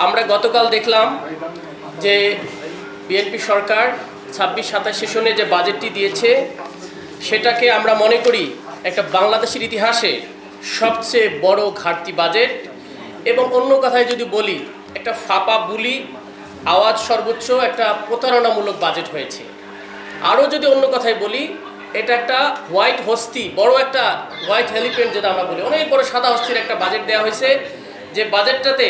আমরা গতকাল দেখলাম যে বিএনপি সরকার ২৬-২৭ সেশনে যে বাজেটটি দিয়েছে সেটাকে আমরা মনে করি একটা বাংলাদেশের ইতিহাসে সবচেয়ে বড় ঘাটতি বাজেট, এবং অন্য কথায় যদি বলি একটা ফাঁপা বুলি আওয়াজ সর্বোচ্চ একটা প্রতারণামূলক বাজেট হয়েছে। আরও যদি অন্য কথায় বলি, এটা একটা হোয়াইট হস্তি, বড় একটা হোয়াইট এলিফ্যান্ট যেটা আমরা বলি, অনেক বড় সাদা হস্তির একটা বাজেট দেওয়া হয়েছে, যে বাজেটটাতে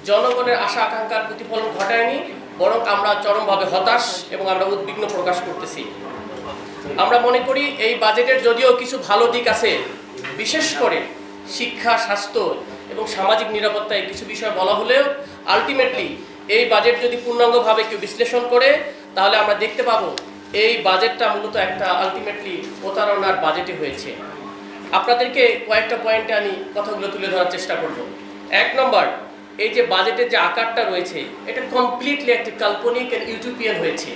জনগণের আশা আকাঙ্ক্ষার প্রতিফলন ঘটায়নি, বরং আমরা চরমভাবে হতাশ এবং আমরা উদ্বিগ্ন প্রকাশ করতেছি। আমরা মনে করি এই বাজেটের যদিও কিছু ভালো দিক আছে, বিশেষ করে শিক্ষা, স্বাস্থ্য এবং সামাজিক নিরাপত্তায় কিছু বিষয় বলা হলেও আলটিমেটলি এই বাজেট যদি পূর্ণাঙ্গভাবে কেউ বিশ্লেষণ করে তাহলে আমরা দেখতে পাবো এই বাজেটটা মূলত একটা আলটিমেটলি প্রতারণার বাজেটে হয়েছে। আপনাদেরকে কয়েকটা পয়েন্টে আমি কথাগুলো তুলে ধরার চেষ্টা করব। ১ নম্বর, এই যে বাজেটের যে আকারটা রয়েছে এটা কমপ্লিটলি একটা কাল্পনিক এন্ড ইউটোপিয়ান হয়েছে।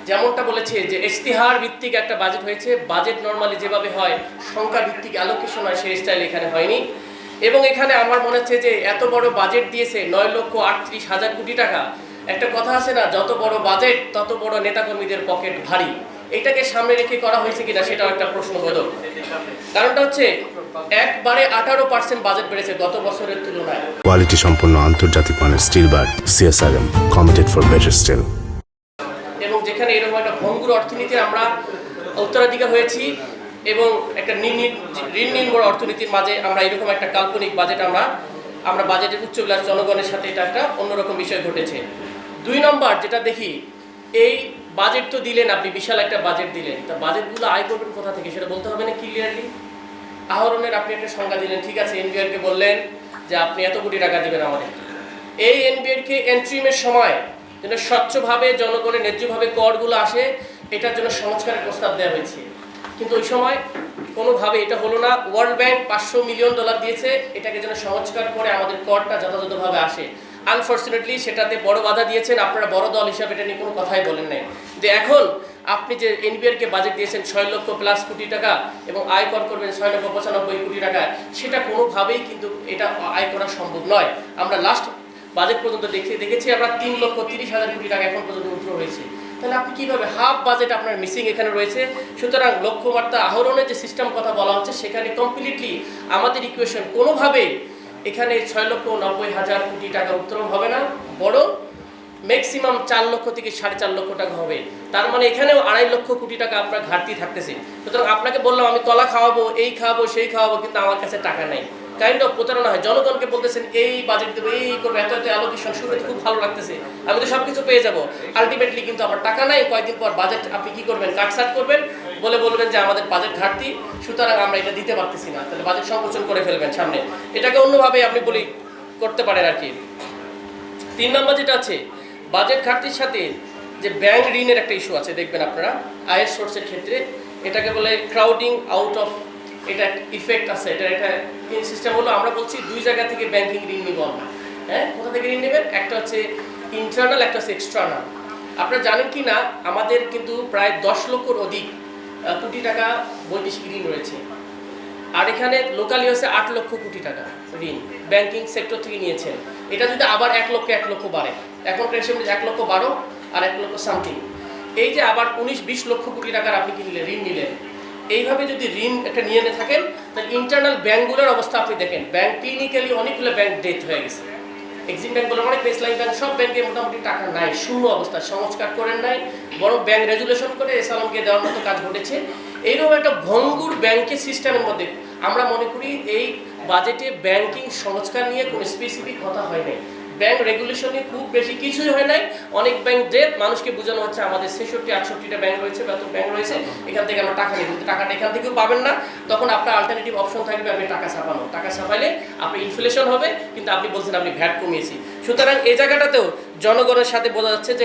যেমনটা বলেছে যে ইশতেহার ভিত্তিক একটা বাজেট হয়েছে। বাজেট নর্মালি যেভাবে হয় সংখ্যা ভিত্তিক অ্যালোকেশন হয়, সেই স্টাইল এখানে হয়নি। এবং এখানে আমার মনে হচ্ছে যে এত বড় বাজেট দিয়েছে ৯,৩৮,০০০ কোটি টাকা। একটা কথা আছে না, যত বড় বাজেট তত বড় নেতাকর্মীদের পকেট ভারী। এটাকে সামনে রেখে করা হয়েছে কিনা সেটাও একটা প্রশ্নবোধক। কারণটা হচ্ছে একবারে 18% বাজেট বেড়েছে গত বছরের তুলনায়। কোয়ালিটি সম্পন্ন আন্তর্জাতিক মানের still bar CSRM, committed for better still. এবং যেখানে এরকম একটা ভঙ্গুর অর্থনীতির আমরা উত্তরাধিকার হয়েছি এবং একটা ঋণ নির্ভর অর্থনীতির মাঝে আমরা এরকম একটা কাল্পনিক বাজেট আমরা বাজেটের উচ্চবিলাস জনগণের সাথে এটা একটা অন্যরকম বিষয় ঘটেছে। ২ নম্বর যেটা দেখি, এই বাজেট তো দিলেন আপনি, বিশাল একটা বাজেট দিলেন, তা বাজেটগুলো আয় করবেন কোথা থেকে সেটা বলতে হবে না ক্লিয়ারলি। আহরণের আপনি একটা সংজ্ঞা দিলেন, ঠিক আছে, এনবিআরকে বললেন যে আপনি এত কোটি টাকা দেবেন আমাদের। এই এনবিআরকে এন্ট্রিমের সময় যেন স্বচ্ছভাবে জনগণের ন্যায্যভাবে করগুলো আসে, এটার জন্য সংস্কারের প্রস্তাব দেওয়া হয়েছে, কিন্তু ওই সময় কোনোভাবে এটা হলো না। ওয়ার্ল্ড ব্যাংক $500 মিলিয়ন দিয়েছে এটাকে যেন সংস্কার করে আমাদের করটা যথাযথভাবে আসে। আনফর্চুনেটলি সেটাতে বড় বাধা দিয়েছেন আপনারা, বড় দল হিসাবে এটা নিয়ে কোনো কথাই বলেন নাই। যে এখন আপনি যে এনবিআরকে বাজেট দিয়েছেন ৬ লক্ষ প্লাস কোটি টাকা এবং আয় কর করবেন ৬,৯৯৫ কোটি টাকা, সেটা কোনোভাবেই কিন্তু এটা আয় করা সম্ভব নয়। আমরা লাস্ট বাজেট পর্যন্ত দেখেছি আমরা ৩,৩০,০০০ কোটি টাকা এখন পর্যন্ত উঠ্র হয়েছে। তাহলে আপনি কীভাবে হাফ বাজেট আপনার মিসিং এখানে রয়েছে। সুতরাং লক্ষ্যমাত্রা আহরণের যে সিস্টেম কথা বলা হচ্ছে সেখানে কমপ্লিটলি আমাদের ইকুয়েশন কোনোভাবেই এখানে ৬,৯০,০০০ কোটি টাকা উত্তোলন হবে না, বরং ম্যাক্সিমাম ৪ লক্ষ থেকে ৪.৫ লক্ষ টাকা হবে। তার মানে এখানেও ২.৫ লক্ষ কোটি টাকা আপনার ঘাটতি থাকতেছে। সুতরাং আপনাকে বললাম আমি কলা খাওয়াবো, এই খাওয়াবো, সেই খাওয়াবো, কিন্তু আমার কাছে টাকা নেই। কাইন্ড অফ প্রতারণা হয়। জনগণকে বলতেছেন এই বাজেট দেবো, এই করবো, এত এত অ্যালোকেশন, শুরুতে খুব ভালো লাগতেছে, আমি তো সব কিছু পেয়ে যাবো। আলটিমেটলি কিন্তু আমার টাকা নাই। কয়েকদিন পর বাজেট আপনি কী করবেন, কাটছাট করবেন, বলবেন যে আমাদের বাজেট ঘাটতি, সুতরাং আমরা এটা দিতে পারতেছি না। তাহলে বাজেট সংকোচন করে ফেলবেন সামনে। এটাকে অন্যভাবে আপনি করতে পারেন আর কি। ৩ নম্বর যেটা আছে, বাজেট ঘাটতির সাথে যে ব্যাংক ঋণের একটা ইস্যু আছে, দেখবেন আপনারা আয়ের সোর্সের ক্ষেত্রে এটাকে বলে ক্রাউডিং আউট অফ, এটা ইফেক্ট আছে। এটা একটা সিস্টেম হলো, আমরা বলছি ২ জায়গা থেকে ব্যাংকিং ঋণ নিব আমরা। হ্যাঁ, কোথা থেকে ঋণ নেবেন? একটা হচ্ছে ইন্টারনাল, একটা হচ্ছে এক্সটার্নাল। আপনারা জানেন কি না, আমাদের কিন্তু প্রায় ১০ লক্ষর অধিক কোটি টাকা বৈদেশিক ঋণ রয়েছে, আর এখানে লোকালি হচ্ছে ৮ লক্ষ কোটি টাকা ঋণ ব্যাংকিং সেক্টর থেকে নিয়েছেন। এটা যদি আবার ১ লক্ষ বাড়ে, এখন প্রেসেন্ট ১,১২,০০০ আর ১ লক্ষ সামথিং, এই যে আবার ১৯-২০ লক্ষ কোটি টাকার আপনি কি নিলেন, ঋণ নিলেন। এইভাবে যদি ঋণ একটা নিয়ে থাকেন তাহলে ইন্টারনাল ব্যাঙ্কগুলোর অবস্থা আপনি দেখেন। ব্যাংক ক্লিনিক্যালি অনেকগুলো ব্যাংক ডেথ হয়ে গেছে। এক্সিম ব্যাংকগুলো অনেক, বেসলাইন ব্যাংক, সব ব্যাংকে মোটামুটি টাকা নাই, শূন্য অবস্থা, সংস্কার করেন নাই, বড় ব্যাংক রেজুলেশন করে এসালামকে দেওয়ার মতো কাজ ঘটেছে। এইরকম একটা ভঙ্গুর ব্যাংকের সিস্টেমের মধ্যে আমরা মনে করি এই বাজেটে ব্যাংকিং সংস্কার নিয়ে কোনো স্পেসিফিক কথা হয় নাই। ব্যাংক রেগুলেশনে খুব বেশি কিছুই হয় নাই। অনেক ব্যাংক ডেট, মানুষকে বোঝানো হচ্ছে আমাদের ৬৬-৬৮টা ব্যাংক রয়েছে, বেতন ব্যাংক রয়েছে, এখান থেকে আমরা টাকা নিই, কিন্তু টাকাটা এখান থেকেও পাবেন না। তখন আপনার অল্টারনেটিভ অপশন থাকবে আপনি টাকা ছাপানো। টাকা ছাপাইলে আপনি ইনফ্লেশন হবে, কিন্তু আপনি বলছেন আপনি ভ্যাট কমিয়েছি। সুতরাং এই জায়গাটাতেও জনগণের সাথে বোঝা যাচ্ছে যে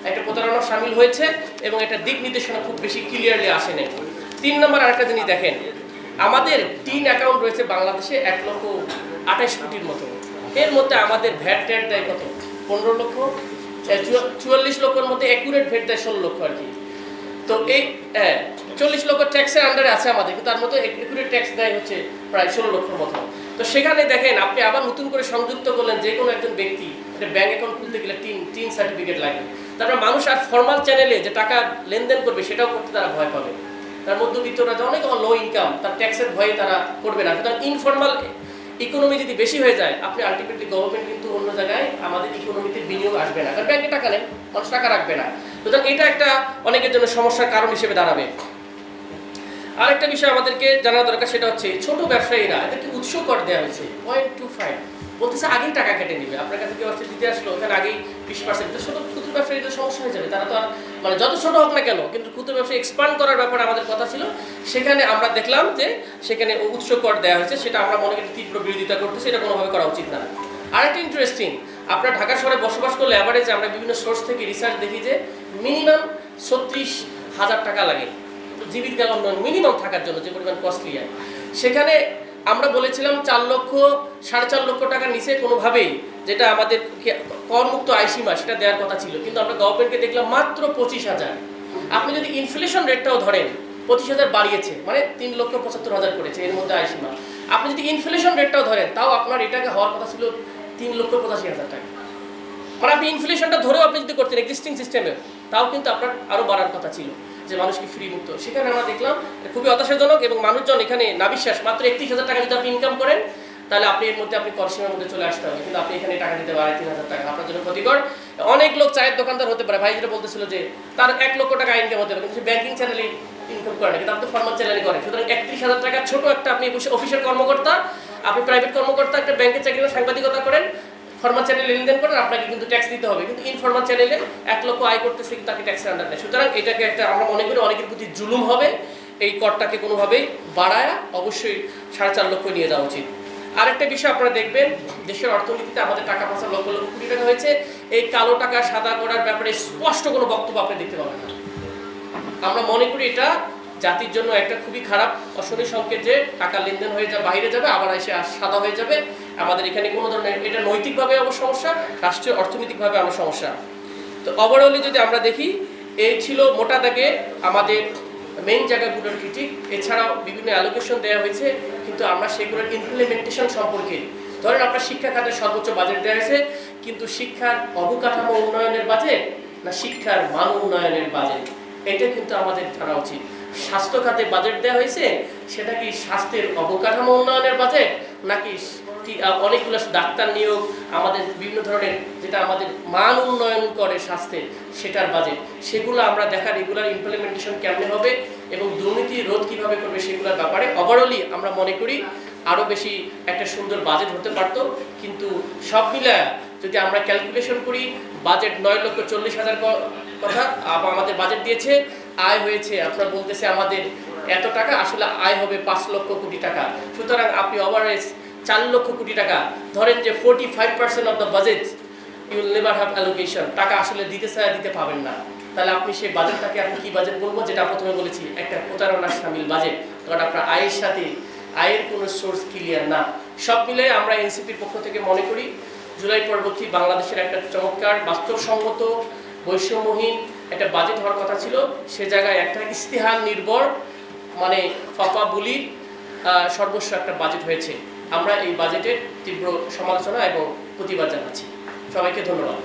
একটা প্রতারণা সামিল হয়েছে এবং একটা দিক নির্দেশনা খুব বেশি ক্লিয়ারলি আসে নাই। ৩ নম্বর আরেকটা জিনিস দেখেন, আমাদের ৩ অ্যাকাউন্ট রয়েছে বাংলাদেশে ১,২৮,০০,০০ কোটির মতো। এর মধ্যে আমাদের ভ্যাট ট্যাট দেয় কত, ১৫ লক্ষ, ৪৪ লক্ষের মধ্যে অ্যাকুরেট ভ্যাট দেয় ১৬ লক্ষ আর কি। তো এই ৪০ লক্ষ ট্যাক্সের আন্ডারে আছে আমাদের, কিন্তু তার মধ্যে একুরেট ট্যাক্স দেয় হচ্ছে প্রায় ১৬ লক্ষর মতো। তো সেখানে দেখেন আপনি আবার নতুন করে সংযুক্ত করলেন যে কোনো একজন ব্যক্তি একটা ব্যাংক অ্যাকাউন্ট খুলতে গেলে তিন সার্টিফিকেট লাগবে। তারপরে মানুষ আর ফর্মাল চ্যানেলে যে টাকা লেনদেন করবে সেটাও করতে তারা ভয় পাবে। তার মধ্যবিত্তরা যে অনেক লো ইনকাম, তার ট্যাক্সের ভয়ে তারা করবে না। সুতরাং ইনফর্মাল ইকোনমি যদি বেশি হয়ে যায়, আপনি আলটিমেটলি গভর্নমেন্ট কিন্তু অন্য জায়গায় আমাদের ইকোনমিতে বিনিয়োগ আসবে না, কারণ ব্যাংকে টাকা নেই, মানুষ টাকা রাখবে না। সুতরাং এটা একটা অনেকের জন্য সমস্যার কারণ হিসেবে দাঁড়াবে। আরেকটা বিষয় আমাদেরকে জানা দরকার, সেটা হচ্ছে ছোট ব্যবসায়ীরা এদেরকে উৎস কর দেওয়া হয়েছে 0.25, বলতেছে আগেই টাকা কেটে নিবে। আপনার কাছে কেউ আসছে দিতে আসলো, ওখানে আগেই 20%। ছোট ক্ষুদ্র ব্যবসায়ীদের সমস্যা হয়ে যাবে, তারা তো আর মানে যত ছোট হোক না কেন, কিন্তু ক্ষুদ্র ব্যবসা এক্সপান্ড করার ব্যাপারে আমাদের কথা ছিল। সেখানে আমরা দেখলাম যে সেখানে উৎস কর দেওয়া হয়েছে, সেটা আমরা মনে করি তীব্র বিরোধিতা করতেছি, এটা কোনোভাবে করা উচিত না। আরেকটা ইন্টারেস্টিং, আপনার ঢাকা শহরে বসবাস করলে অ্যাভারেজ আমরা বিভিন্ন সোর্স থেকে রিসার্চ দেখি যে মিনিমাম 36,000 টাকা লাগে জীবিকা উন্নয়ন মিনিমাম থাকার জন্য, যে পরিমাণ কস্টলি হয়। সেখানে আমরা বলেছিলাম 4 লক্ষ 4.5 লক্ষ টাকার নিচে কোনোভাবেই, যেটা আমাদের করমুক্ত আয়সীমা, সেটা দেওয়ার কথা ছিল। কিন্তু আমরা গভর্নমেন্টকে দেখলাম মাত্র 25,000। আপনি যদি ইনফ্লেশন রেটটাও ধরেন, 25,000 বাড়িয়েছে, মানে 3,75,000 করেছে এর মধ্যে আয়সীমা। আপনি যদি ইনফ্লেশন রেটটাও ধরেন, তাও আপনার এটাকে হওয়ার কথা ছিল 3,85,000 টাকা। মানে আপনি ইনফ্লেশনটা ধরেও আপনি যদি করতেন এক্সিস্টিং সিস্টেমে, তাও কিন্তু আপনার আরও বাড়ার কথা ছিল, যে মানুষকে ফ্রি মুক্ত। সেখানে আমরা দেখলাম খুবই হতাশাজনক, এবং মানুষজন এখানে নাবিশ্বাস। মাত্র 31,000 টাকা যদি আপনি ইনকাম করেন, তাহলে আপনি এর মধ্যে আপনি করসীমার মধ্যে চলে আসতে হবে, কিন্তু আপনি এখানে টাকা দিতে পারেন 3,000 টাকা, আপনার জন্য ক্ষতিকর। অনেক লোক চায়ের দোকানদার হতে পারে, ভাই যেটা বলতেছিল যে তার 1 লক্ষ টাকা ইনকাম হতে পারে, কিন্তু সে ব্যাংকিং চ্যানেলে ইনকাম করে না, কিন্তু আপনি ফর্মাল চ্যানেলে করেন। সুতরাং 31,000 টাকা ছোট একটা, আপনি অফিসের কর্মকর্তা, আপনি প্রাইভেট কর্মকর্তা, একটা ব্যাংকের চাকরি করে সাংবাদিকতা করেন, ফর্মাল চ্যানেলে লেনদেন করেন, আপনাকে কিন্তু ট্যাক্স দিতে হবে। কিন্তু ইনফর্মাল চ্যানেলে 1 লক্ষ আয় করতেছে, কিন্তু তাকে ট্যাক্সের আন্ডার নেই। সুতরাং এটাকে একটা, আমরা মনে করি অনেকের প্রতি জুলুম হবে, এই করটাকে কোনোভাবেই বাড়ায় অবশ্যই 4.5 লক্ষ নিয়ে যাওয়া উচিত। আরেকটা বিষয় আপনারা দেখবেন, দেশের অর্থনীতিতে আমাদের টাকা পয়সা লক্ষ লক্ষ কোটি টাকা হয়েছে, এই কালো টাকা সাদা করার ব্যাপারে স্পষ্ট কোনো বক্তব্য আপনি দেখতে পাবেন না। আমরা মনে করি এটা জাতির জন্য একটা খুবই খারাপ অশনি সংকেত, যে টাকা লেনদেন হয়ে যাবে, বাইরে যাবে, আবার এসে সাদা হয়ে যাবে। আমাদের এখানে কোনো ধরনের, এটা নৈতিকভাবে আমার সমস্যা, রাষ্ট্রীয় অর্থনৈতিকভাবে আমার সমস্যা। তো ওভারঅলি যদি আমরা দেখি, এই ছিল মোটা দাগে আমাদের মেইন জায়গাগুলোর ক্রিটিক। এছাড়াও বিভিন্ন অ্যালোকেশন দেওয়া হয়েছে, কিন্তু আমরা সেগুলোর ইমপ্লিমেন্টেশন সম্পর্কে, ধরেন আপনার শিক্ষা খাতের সর্বোচ্চ বাজেট দেওয়া হয়েছে, কিন্তু শিক্ষার অবকাঠামো উন্নয়নের বাজেট না শিক্ষার মান উন্নয়নের বাজেট, এটা কিন্তু আমাদের জানা উচিত। স্বাস্থ্য খাতে বাজেট দেওয়া হয়েছে, সেটা কি স্বাস্থ্যের অবকাঠামো উন্নয়নের বাজেট, নাকি অনেকগুলো ডাক্তার নিয়োগ, আমাদের বিভিন্ন ধরনের যেটা আমাদের মান উন্নয়ন করে স্বাস্থ্যের, সেটার বাজেট। সেগুলো আমরা দেখার রেগুলার ইমপ্লিমেন্টেশন কেমনে হবে এবং দুর্নীতি রোধ কীভাবে করবে, সেগুলোর ব্যাপারে ওভারঅলি আমরা মনে করি আরও বেশি একটা সুন্দর বাজেট হতে পারত। কিন্তু সব মিলায় যদি আমরা ক্যালকুলেশন করি, বাজেট 9,40,000 কথা, আমাদের বাজেট দিয়েছে, আয় হয়েছে আপনার বলতেছে আমাদের এত টাকা, আসলে আয় হবে 5 লক্ষ কোটি টাকা। সুতরাং আপনি ওভারেজ 4 লক্ষ কোটি টাকা ধরেন, যে 45% of the budget you will never have allocation, টাকা আসলে দিতে চায় দিতে পাবেন না। তাহলে আপনি সেই বাজেটটাকে আপনি কি বাজেট বলবো, যেটা প্রথমে বলেছি একটা প্রতারণার শামিল বাজেট, কারণ আপনার আয়ের সাথে আয়ের কোনো সোর্স ক্লিয়ার না। সব মিলে আমরা এনসিপির পক্ষ থেকে মনে করি জুলাই পরবর্তী বাংলাদেশের একটা চমৎকার বাস্তবসম্মত বৈষম্যহীন একটা বাজেট হওয়ার কথা ছিল, সে জায়গায় একটা ইস্তেহার নির্ভর, মানে ফাপা বুলির সর্বস্ব একটা বাজেট হয়েছে। আমরা এই বাজেটের তীব্র সমালোচনা এবং প্রতিবাদ জানাচ্ছি। সবাইকে ধন্যবাদ।